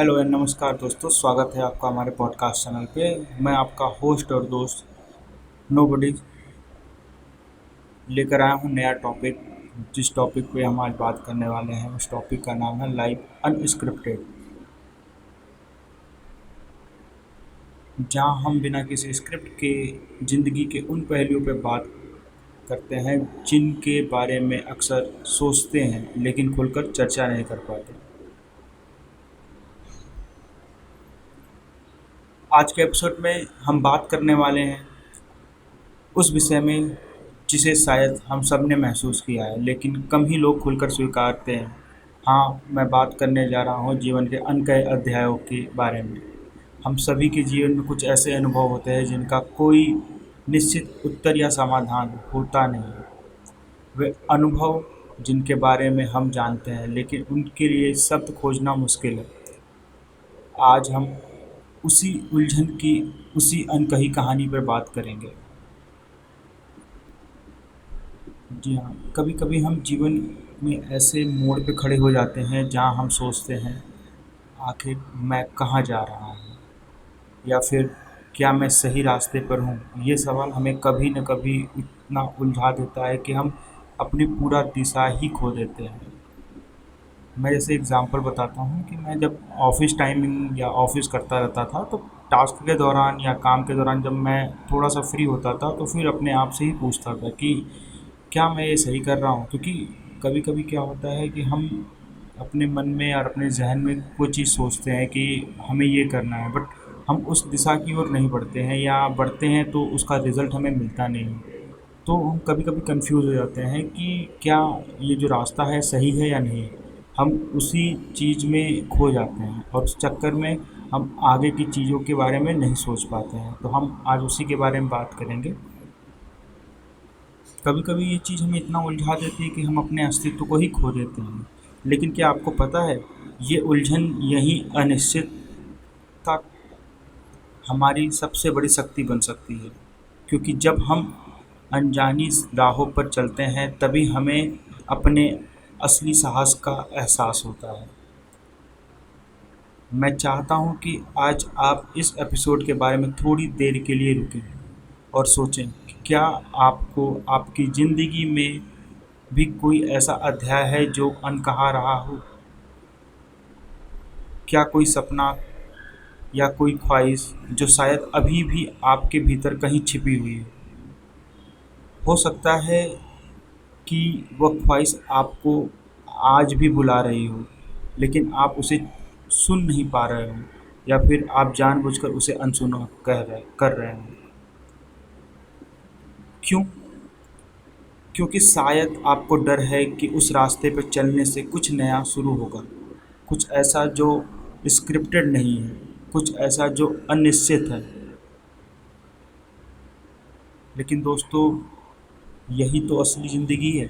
Hello and नमस्कार दोस्तों, स्वागत है आपका हमारे पॉडकास्ट चैनल पे। मैं आपका होस्ट और दोस्त नोबडी लेकर आया हूँ नया टॉपिक। जिस टॉपिक पे हम आज बात करने वाले हैं उस टॉपिक का नाम है लाइफ अनस्क्रिप्टेड, जहाँ हम बिना किसी स्क्रिप्ट के ज़िंदगी के उन पहलुओं पे बात करते हैं जिनके बारे में अक्सर सोचते हैं लेकिन खुलकर चर्चा नहीं कर पाते। आज के एपिसोड में हम बात करने वाले हैं उस विषय में जिसे शायद हम सब ने महसूस किया है लेकिन कम ही लोग खुलकर स्वीकारते हैं। हाँ, मैं बात करने जा रहा हूँ जीवन के अनकहे अध्यायों के बारे में। हम सभी के जीवन में कुछ ऐसे अनुभव होते हैं जिनका कोई निश्चित उत्तर या समाधान होता नहीं। वे अनुभव जिनके बारे में हम जानते हैं लेकिन उनके लिए शब्द खोजना मुश्किल है। आज हम उसी उलझन की, उसी अनकही कहानी पर बात करेंगे। जी हाँ, कभी कभी हम जीवन में ऐसे मोड़ पे खड़े हो जाते हैं जहाँ हम सोचते हैं, आखिर मैं कहाँ जा रहा हूँ, या फिर क्या मैं सही रास्ते पर हूँ। ये सवाल हमें कभी न कभी इतना उलझा देता है कि हम अपनी पूरा दिशा ही खो देते हैं। मैं जैसे एग्ज़ाम्पल बताता हूँ कि मैं जब ऑफ़िस टाइमिंग या ऑफ़िस करता रहता था, तो टास्क के दौरान या काम के दौरान जब मैं थोड़ा सा फ्री होता था तो फिर अपने आप से ही पूछता था कि क्या मैं ये सही कर रहा हूँ। क्योंकि कभी कभी क्या होता है कि हम अपने मन में और अपने जहन में कोई चीज़ सोचते हैं कि हमें ये करना है, बट हम उस दिशा की ओर नहीं बढ़ते हैं, या बढ़ते हैं तो उसका रिज़ल्ट हमें मिलता नहीं है। तो हम कभी कभी कंफ्यूज हो जाते हैं कि क्या ये जो रास्ता है सही है या नहीं। हम उसी चीज़ में खो जाते हैं और उस चक्कर में हम आगे की चीज़ों के बारे में नहीं सोच पाते हैं। तो हम आज उसी के बारे में बात करेंगे। कभी कभी ये चीज़ हमें इतना उलझा देती है कि हम अपने अस्तित्व को ही खो देते हैं। लेकिन क्या आपको पता है, ये उलझन, यही अनिश्चितता हमारी सबसे बड़ी शक्ति बन सकती है। क्योंकि जब हम अनजानी राहों पर चलते हैं तभी हमें अपने असली साहस का एहसास होता है। मैं चाहता हूँ कि आज आप इस एपिसोड के बारे में थोड़ी देर के लिए रुकें और सोचें कि क्या आपको आपकी ज़िंदगी में भी कोई ऐसा अध्याय है जो अनकहा रहा हो। क्या कोई सपना या कोई ख्वाहिश जो शायद अभी भी आपके भीतर कहीं छिपी हुई हो सकता है कि वह ख्वाहिश आपको आज भी बुला रही हो, लेकिन आप उसे सुन नहीं पा रहे हो, या फिर आप जानबूझकर उसे अनसुना कर रहे हो। क्यों? क्योंकि शायद आपको डर है कि उस रास्ते पर चलने से कुछ नया शुरू होगा, कुछ ऐसा जो स्क्रिप्टेड नहीं है, कुछ ऐसा जो अनिश्चित है। लेकिन दोस्तों, यही तो असली ज़िंदगी है,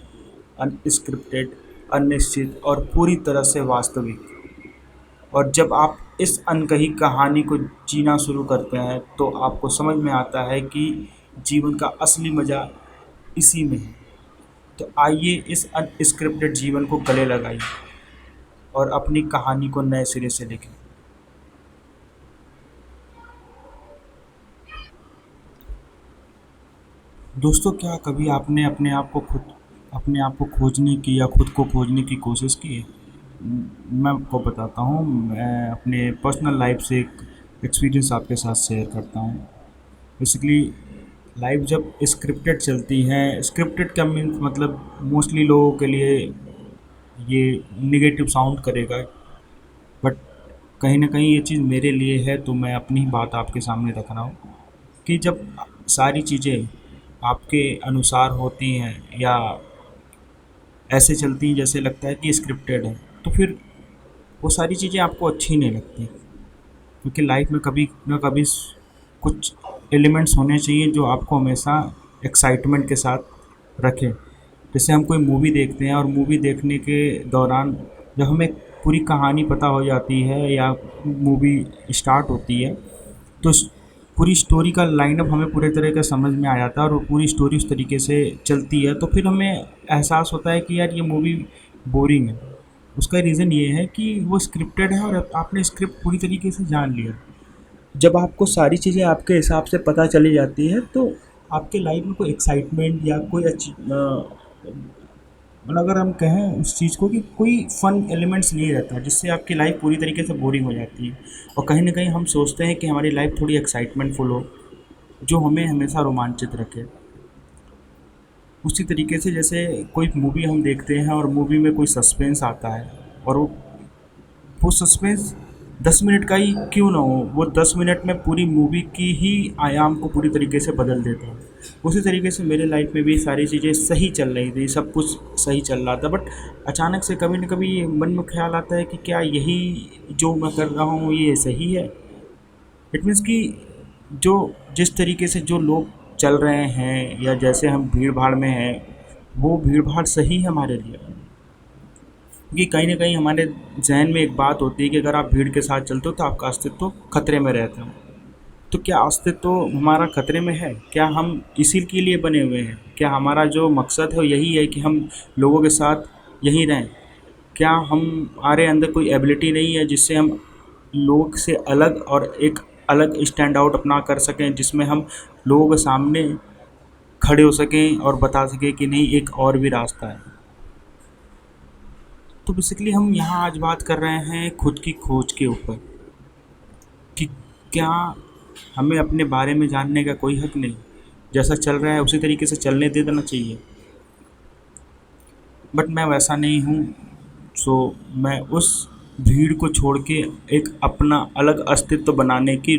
अनस्क्रिप्टेड, अनिश्चित और पूरी तरह से वास्तविक। और जब आप इस अनकही कहानी को जीना शुरू करते हैं तो आपको समझ में आता है कि जीवन का असली मज़ा इसी में है। तो आइए इस अनस्क्रिप्टेड जीवन को गले लगाइए और अपनी कहानी को नए सिरे से लिखें। दोस्तों, क्या कभी आपने अपने आप को खोजने की या खुद को खोजने की कोशिश की है? मैं आपको बताता हूँ, मैं अपने पर्सनल लाइफ से एक एक्सपीरियंस आपके साथ शेयर करता हूँ। बेसिकली लाइफ जब स्क्रिप्टेड चलती है, स्क्रिप्टेड का मीन्स मतलब मोस्टली लोगों के लिए ये निगेटिव साउंड करेगा, बट कहीं ना कहीं ये चीज़ मेरे लिए है, तो मैं अपनी बात आपके सामने रख रहा हूँ कि जब सारी चीज़ें आपके अनुसार होती हैं या ऐसे चलती हैं जैसे लगता है कि स्क्रिप्टेड है, तो फिर वो सारी चीज़ें आपको अच्छी नहीं लगती। क्योंकि लाइफ में कभी ना कभी कुछ एलिमेंट्स होने चाहिए जो आपको हमेशा एक्साइटमेंट के साथ रखें। जैसे हम कोई मूवी देखते हैं और मूवी देखने के दौरान जब हमें पूरी कहानी पता हो जाती है या मूवी स्टार्ट होती है, तो पूरी स्टोरी का लाइनअप हमें पूरे तरह का समझ में आ जाता है और वो पूरी स्टोरी उस तरीके से चलती है, तो फिर हमें एहसास होता है कि यार ये मूवी बोरिंग है। उसका रीज़न ये है कि वो स्क्रिप्टेड है और आपने स्क्रिप्ट पूरी तरीके से जान लिया। जब आपको सारी चीज़ें आपके हिसाब से पता चली जाती है तो आपके लाइफ में कोई एक्साइटमेंट या कोई अच्छी मतलब अगर हम कहें उस चीज़ को कि कोई फ़न एलिमेंट्स नहीं रहता जिससे आपकी लाइफ पूरी तरीके से बोरिंग हो जाती है। और कहीं ना कहीं हम सोचते हैं कि हमारी लाइफ थोड़ी एक्साइटमेंटफुल हो, जो हमें हमेशा रोमांचित रखे। उसी तरीके से जैसे कोई मूवी हम देखते हैं और मूवी में कोई सस्पेंस आता है और वो सस्पेंस 10 मिनट का ही क्यों ना हो, वो 10 मिनट में पूरी मूवी की ही आयाम को पूरी तरीके से बदल देता है। उसी तरीके से मेरे लाइफ में भी सारी चीज़ें सही चल रही थी, सब कुछ सही चल रहा था, बट अचानक से कभी न कभी मन में ख्याल आता है कि क्या यही जो मैं कर रहा हूँ ये सही है। इट मीन्स कि जो जिस तरीके से जो लोग चल रहे हैं या जैसे हम भीड़ भाड़ में हैं, वो भीड़ भाड़ सही है हमारे लिए। क्योंकि कहीं न कहीं हमारे ज़हन में एक बात होती है कि अगर आप भीड़ के साथ चलते हो तो आपका अस्तित्व खतरे में रहता है। तो क्या अस्तित्व हमारा खतरे में है? क्या हम इसी के लिए बने हुए हैं? क्या हमारा जो मकसद है वो यही है कि हम लोगों के साथ यहीं रहें? क्या हमारे अंदर कोई एबिलिटी नहीं है जिससे हम लोग से अलग और एक अलग स्टैंड आउट अपना कर सकें, जिसमें हम लोगों के सामने खड़े हो सकें और बता सकें कि नहीं, एक और भी रास्ता है। तो बेसिकली हम यहाँ आज बात कर रहे हैं खुद की खोज के ऊपर कि क्या हमें अपने बारे में जानने का कोई हक नहीं, जैसा चल रहा है उसी तरीके से चलने दे देना चाहिए। बट मैं वैसा नहीं हूँ। सो मैं उस भीड़ को छोड़ के एक अपना अलग अस्तित्व बनाने की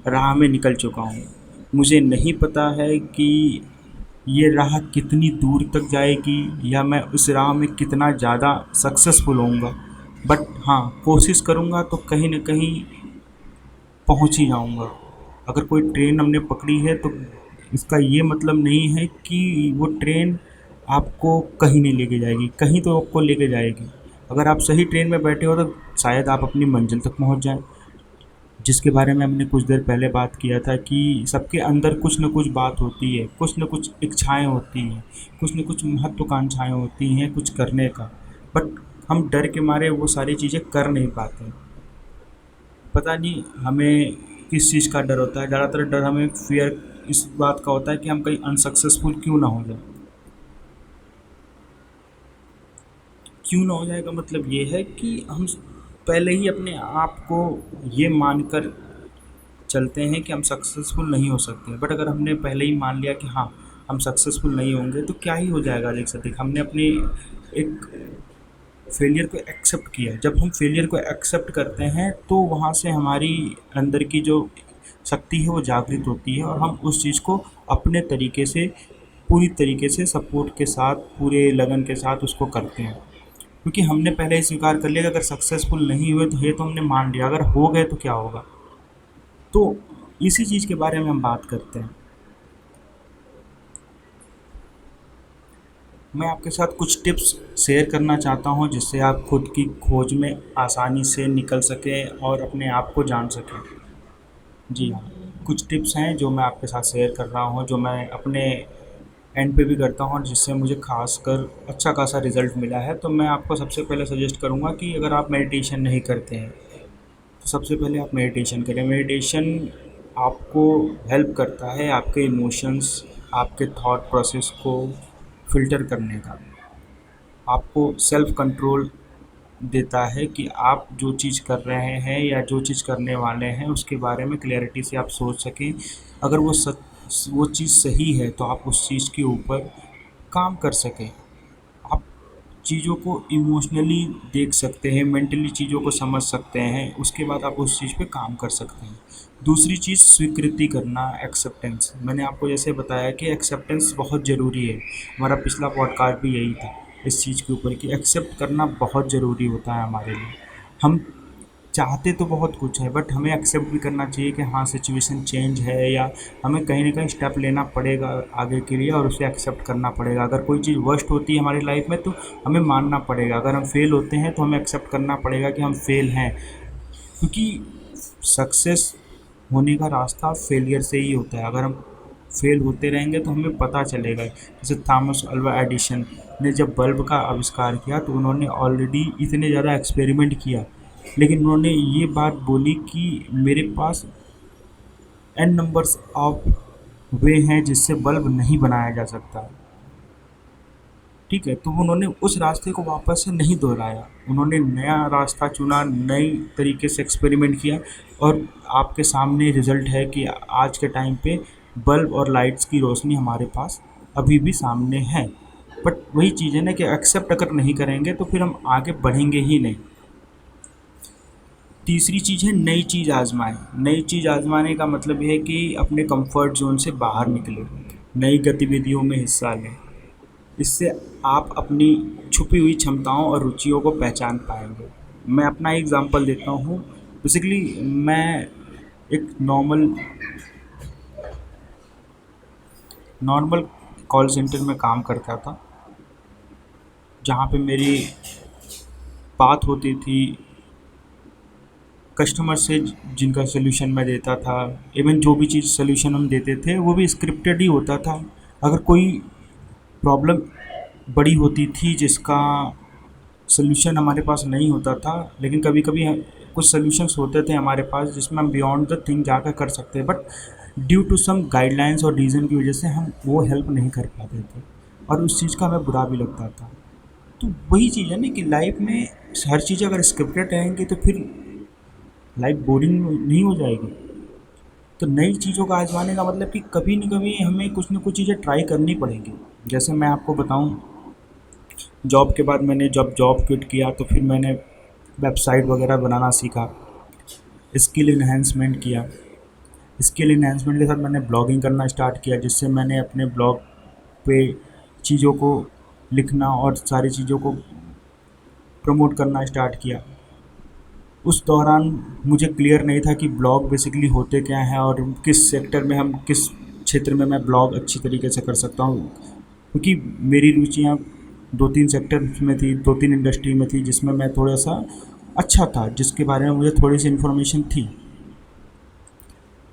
राह में निकल चुका हूँ। मुझे नहीं पता है कि ये राह कितनी दूर तक जाएगी या मैं उस राह में कितना ज़्यादा सक्सेसफुल होऊंगा, बट हाँ, कोशिश करूँगा तो कहीं ना कहीं पहुँच ही जाऊँगा। अगर कोई ट्रेन हमने पकड़ी है तो इसका ये मतलब नहीं है कि वो ट्रेन आपको कहीं नहीं लेके जाएगी, कहीं तो आपको लेके जाएगी। अगर आप सही ट्रेन में बैठे हो तो शायद आप अपनी मंजिल तक पहुंच जाएं। जिसके बारे में हमने कुछ देर पहले बात किया था कि सबके अंदर कुछ न कुछ बात होती है, कुछ न कुछ इच्छाएं होती हैं, कुछ न कुछ महत्वाकांक्षाएं होती हैं कुछ करने का, बट हम डर के मारे वो सारी चीज़ें कर नहीं पाते। पता नहीं हमें किस चीज़ का डर होता है। ज़्यादातर डर हमें फियर इस बात का होता है कि हम कहीं अनसक्सेसफुल क्यों ना हो जाए। क्यों ना हो जाए का मतलब ये है कि हम पहले ही अपने आप को ये मानकर चलते हैं कि हम सक्सेसफुल नहीं हो सकते, बट अगर हमने पहले ही मान लिया कि हाँ, हम सक्सेसफुल नहीं होंगे तो क्या ही हो जाएगा। देख सकते हमने अपनी एक फेलियर को एक्सेप्ट किया। जब हम फेलियर को एक्सेप्ट करते हैं तो वहाँ से हमारी अंदर की जो शक्ति है वो जागृत होती है और हम उस चीज़ को अपने तरीके से पूरी तरीके से सपोर्ट के साथ पूरे लगन के साथ उसको करते हैं। क्योंकि हमने पहले ही स्वीकार कर लिया कि अगर सक्सेसफुल नहीं हुए तो ये तो हमने मान लिया, अगर हो गए तो क्या होगा। तो इसी चीज़ के बारे में हम बात करते हैं। मैं आपके साथ कुछ टिप्स शेयर करना चाहता हूँ जिससे आप खुद की खोज में आसानी से निकल सकें और अपने आप को जान सकें। जी हाँ, कुछ टिप्स हैं जो मैं आपके साथ शेयर कर रहा हूँ, जो मैं अपने एंड पे भी करता हूँ और जिससे मुझे खासकर अच्छा खासा रिज़ल्ट मिला है। तो मैं आपको सबसे पहले सजेस्ट करूँगा कि अगर आप मेडिटेशन नहीं करते हैं तो सबसे पहले आप मेडिटेशन करें। मेडिटेशन आपको हेल्प करता है आपके इमोशंस, आपके थॉट प्रोसेस को फ़िल्टर करने का। आपको सेल्फ कंट्रोल देता है कि आप जो चीज़ कर रहे हैं या जो चीज़ करने वाले हैं उसके बारे में क्लैरिटी से आप सोच सकें। अगर वो चीज़ सही है तो आप उस चीज़ के ऊपर काम कर सकें। आप चीज़ों को इमोशनली देख सकते हैं, मेंटली चीज़ों को समझ सकते हैं, उसके बाद आप उस चीज़ पे काम कर सकते हैं। दूसरी चीज़ स्वीकृति करना, एक्सेप्टेंस। मैंने आपको जैसे बताया कि एक्सेप्टेंस बहुत ज़रूरी है। हमारा पिछला पॉडकास्ट भी यही था इस चीज़ के ऊपर कि एक्सेप्ट करना बहुत ज़रूरी होता है हमारे लिए। हम चाहते तो बहुत कुछ है बट हमें एक्सेप्ट भी करना चाहिए कि हाँ, सिचुएशन चेंज है या हमें कहीं ना कहीं स्टेप लेना पड़ेगा आगे के लिए और उसे एक्सेप्ट करना पड़ेगा। अगर कोई चीज़ वर्स्ट होती है हमारी लाइफ में तो हमें मानना पड़ेगा। अगर हम फेल होते हैं तो हमें एक्सेप्ट करना पड़ेगा कि हम फेल हैं। क्योंकि सक्सेस होने का रास्ता फेलियर से ही होता है। अगर हम फेल होते रहेंगे तो हमें पता चलेगा। जैसे थॉमस अल्वा एडिशन ने जब बल्ब का आविष्कार किया तो उन्होंने ऑलरेडी इतने ज़्यादा एक्सपेरिमेंट किया, लेकिन उन्होंने ये बात बोली कि मेरे पास एन नंबर्स ऑफ वे हैं जिससे बल्ब नहीं बनाया जा सकता। ठीक है, तो उन्होंने उस रास्ते को वापस से नहीं दोहराया, उन्होंने नया रास्ता चुना, नई तरीके से एक्सपेरिमेंट किया, और आपके सामने रिजल्ट है कि आज के टाइम पे बल्ब और लाइट्स की रोशनी हमारे पास अभी भी सामने है। बट वही चीज़ है ना कि एक्सेप्ट अगर नहीं करेंगे तो फिर हम आगे बढ़ेंगे ही नहीं। तीसरी चीज़ है नई चीज़ आजमाएं। नई चीज़ आजमाने का मतलब ये है कि अपने कंफर्ट जोन से बाहर निकलें, नई गतिविधियों में हिस्सा लें। इससे आप अपनी छुपी हुई क्षमताओं और रुचियों को पहचान पाएंगे। मैं अपना एग्जांपल देता हूँ। बेसिकली मैं एक नॉर्मल कॉल सेंटर में काम करता था, जहाँ पे मेरी बात होती थी कस्टमर से, जिनका सलूशन मैं देता था। इवन जो भी चीज़ सलूशन हम देते थे वो भी स्क्रिप्टेड ही होता था। अगर कोई प्रॉब्लम बड़ी होती थी जिसका सलूशन हमारे पास नहीं होता था, लेकिन कभी कभी कुछ सलूशंस होते थे हमारे पास जिसमें हम बियॉन्ड द थिंग जाकर कर सकते हैं, but due to some guidelines और रीज़न की वजह से हम वो हेल्प नहीं कर पाते थे, और उस चीज़ का हमें बुरा भी लगता था। तो वही चीज़ है ना कि लाइफ में हर चीज़ अगर स्क्रिप्टेड रहेंगी तो फिर लाइफ बोरिंग नहीं हो जाएगी। तो नई चीज़ों का आजमाने का मतलब कि कभी न कभी हमें कुछ न कुछ चीज़ें ट्राई करनी पड़ेंगी। जैसे मैं आपको बताऊं, जॉब के बाद मैंने जब जॉब क्विट किया तो फिर मैंने वेबसाइट वगैरह बनाना सीखा, स्किल इन्हेंसमेंट किया। स्किल इन्हेंसमेंट के साथ मैंने ब्लॉगिंग करना स्टार्ट किया, जिससे मैंने अपने ब्लॉग पे चीज़ों को लिखना और सारी चीज़ों को प्रमोट करना स्टार्ट किया। उस दौरान मुझे क्लियर नहीं था कि ब्लॉग बेसिकली होते क्या हैं और किस सेक्टर में, हम किस क्षेत्र में मैं ब्लॉग अच्छी तरीके से कर सकता हूँ, क्योंकि मेरी रुचियाँ 2-3 सेक्टर में थी, 2-3 इंडस्ट्री में थी जिसमें मैं थोड़ा सा अच्छा था, जिसके बारे में मुझे थोड़ी सी इन्फॉर्मेशन थी।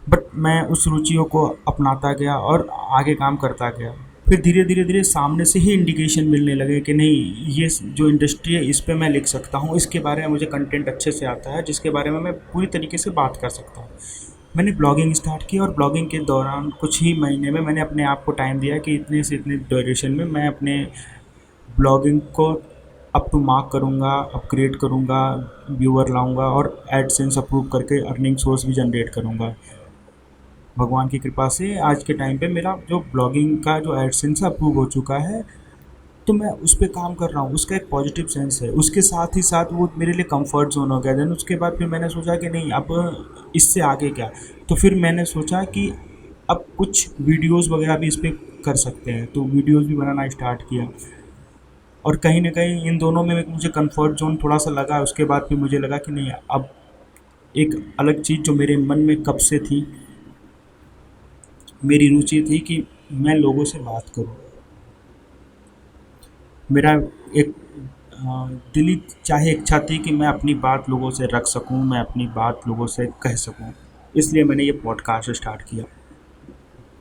बट मैं उस रुचियों को अपनाता गया और आगे काम करता गया। फिर धीरे धीरे धीरे सामने से ही इंडिकेशन मिलने लगे कि नहीं, ये जो इंडस्ट्री है इस पे मैं लिख सकता हूँ, इसके बारे में मुझे कंटेंट अच्छे से आता है जिसके बारे में मैं पूरी तरीके से बात कर सकता हूँ। मैंने ब्लॉगिंग स्टार्ट की और ब्लॉगिंग के दौरान कुछ ही महीने में मैंने अपने आप को टाइम दिया कि इतने से इतने ड्यूरेशन में मैं अपने ब्लॉगिंग को अप टू मार्क करूँगा, अपग्रेड करूँगा, व्यूअर लाऊँगा और एडसेंस अप्रूव करके अर्निंग सोर्स भी जनरेट करूँगा। भगवान की कृपा से आज के टाइम पे मेरा जो ब्लॉगिंग का जो एडसेंस अप्रूव हो चुका है, तो मैं उस पे काम कर रहा हूँ, उसका एक पॉजिटिव सेंस है। उसके साथ ही साथ वो मेरे लिए कंफर्ट जोन हो गया। देन उसके बाद फिर मैंने सोचा कि नहीं, अब इससे आगे क्या। तो फिर मैंने सोचा कि अब कुछ वीडियोस वगैरह भी इस पे कर सकते हैं, तो वीडियोस भी बनाना स्टार्ट किया। और कहीं ना कहीं इन दोनों में मुझे कंफर्ट जोन थोड़ा सा लगा। उसके बाद फिर मुझे लगा कि नहीं, अब एक अलग चीज़ जो मेरे मन में कब से थी, मेरी रुचि थी कि मैं लोगों से बात करूं। मेरा एक दिली चाहे इच्छा थी कि मैं अपनी बात लोगों से रख सकूं, मैं अपनी बात लोगों से कह सकूं। इसलिए मैंने ये पॉडकास्ट स्टार्ट किया,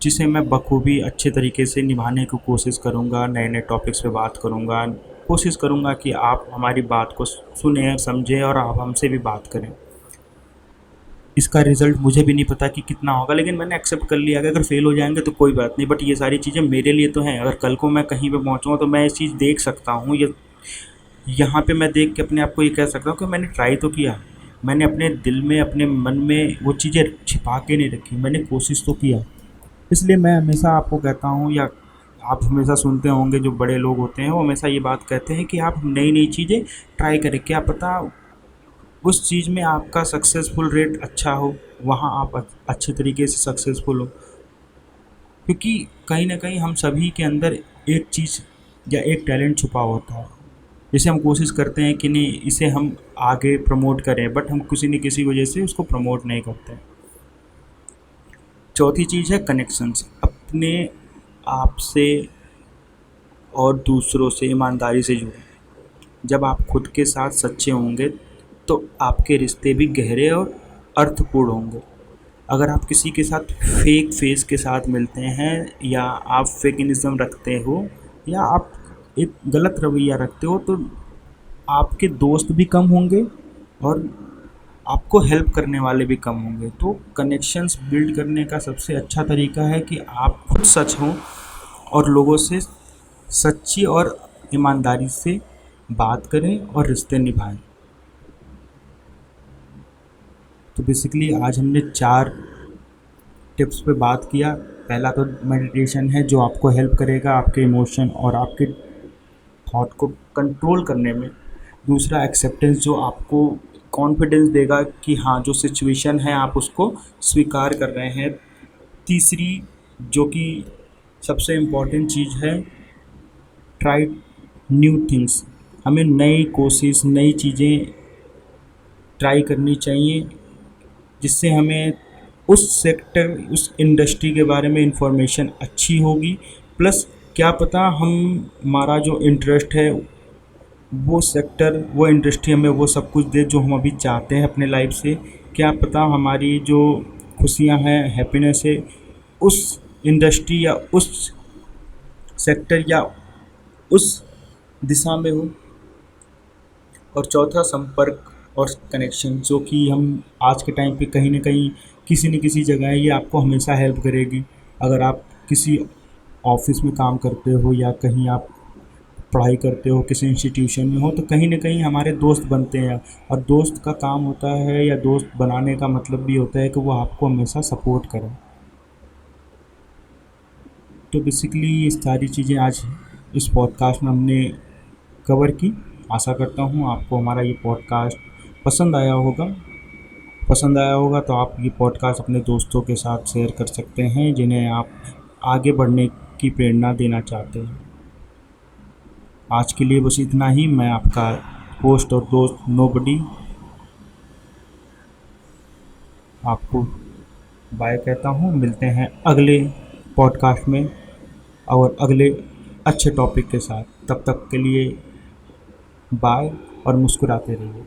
जिसे मैं बखूबी अच्छे तरीके से निभाने की कोशिश करूंगा। नए नए टॉपिक्स पे बात करूंगा, कोशिश करूंगा कि आप हमारी बात को सुने, समझें और आप हमसे भी बात करें। इसका रिज़ल्ट मुझे भी नहीं पता कि कितना होगा, लेकिन मैंने एक्सेप्ट कर लिया कि अगर फेल हो जाएंगे तो कोई बात नहीं, बट ये सारी चीज़ें मेरे लिए तो हैं। अगर कल को मैं कहीं पे पहुंचूंगा तो मैं ये चीज़ देख सकता हूँ, ये यहाँ पे मैं देख के अपने आप को ये कह सकता हूँ कि मैंने ट्राई तो किया। मैंने अपने दिल में, अपने मन में वो चीज़ें छिपा के नहीं रखी, मैंने कोशिश तो किया। इसलिए मैं हमेशा आपको कहता हूँ, या आप हमेशा सुनते होंगे जो बड़े लोग होते हैं वो हमेशा ये बात कहते हैं कि आप नई नई चीज़ें ट्राई करें। क्या पता उस चीज़ में आपका सक्सेसफुल रेट अच्छा हो, वहाँ आप अच्छे तरीके से सक्सेसफुल हो। क्योंकि कहीं ना कहीं हम सभी के अंदर एक चीज़ या एक टैलेंट छुपा होता है, जिसे हम कोशिश करते हैं कि नहीं, इसे हम आगे प्रमोट करें, बट हम किसी न किसी वजह से उसको प्रमोट नहीं करते। चौथी चीज़ है कनेक्शंस। अपने आप से और दूसरों से ईमानदारी से जुड़ें। जब आप खुद के साथ सच्चे होंगे तो आपके रिश्ते भी गहरे और अर्थपूर्ण होंगे। अगर आप किसी के साथ फेक फेस के साथ मिलते हैं या आप फेकिनिज्म रखते हो या आप एक गलत रवैया रखते हो तो आपके दोस्त भी कम होंगे और आपको हेल्प करने वाले भी कम होंगे। तो कनेक्शंस बिल्ड करने का सबसे अच्छा तरीका है कि आप खुद सच हों और लोगों से सच्ची और ईमानदारी से बात करें और रिश्ते निभाएं। तो बेसिकली आज हमने 4 टिप्स पे बात किया। पहला तो मेडिटेशन है जो आपको हेल्प करेगा आपके इमोशन और आपके थॉट को कंट्रोल करने में। दूसरा एक्सेप्टेंस जो आपको कॉन्फिडेंस देगा कि हाँ जो सिचुएशन है आप उसको स्वीकार कर रहे हैं। तीसरी जो कि सबसे इम्पॉर्टेंट चीज़ है, ट्राई न्यू थिंग्स। हमें नई कोशिश नई चीज़ें ट्राई करनी चाहिए जिससे हमें उस सेक्टर उस इंडस्ट्री के बारे में इंफॉर्मेशन अच्छी होगी। प्लस क्या पता हम हमारा जो इंटरेस्ट है वो सेक्टर वो इंडस्ट्री हमें वो सब कुछ दे जो हम अभी चाहते हैं अपने लाइफ से। क्या पता हमारी जो खुशियाँ हैं हैप्पीनेस है उस इंडस्ट्री या उस सेक्टर या उस दिशा में हो। और चौथा संपर्क और कनेक्शन जो कि हम आज के टाइम पे कहीं न कहीं किसी न किसी जगह ये आपको हमेशा हेल्प करेगी। अगर आप किसी ऑफिस में काम करते हो या कहीं आप पढ़ाई करते हो किसी इंस्टीट्यूशन में हो तो कहीं न कहीं हमारे दोस्त बनते हैं। और दोस्त का काम होता है या दोस्त बनाने का मतलब भी होता है कि वो आपको हमेशा सपोर्ट करें। तो बेसिकली ये सारी चीज़ें आज इस पॉडकास्ट में हमने कवर की। आशा करता हूँ आपको हमारा ये पॉडकास्ट पसंद आया होगा। पसंद आया होगा तो आप ये पॉडकास्ट अपने दोस्तों के साथ शेयर कर सकते हैं जिन्हें आप आगे बढ़ने की प्रेरणा देना चाहते हैं। आज के लिए बस इतना ही। मैं आपका होस्ट और दोस्त नोबडी आपको बाय कहता हूँ। मिलते हैं अगले पॉडकास्ट में और अगले अच्छे टॉपिक के साथ। तब तक के लिए बाय और मुस्कुराते रहिए।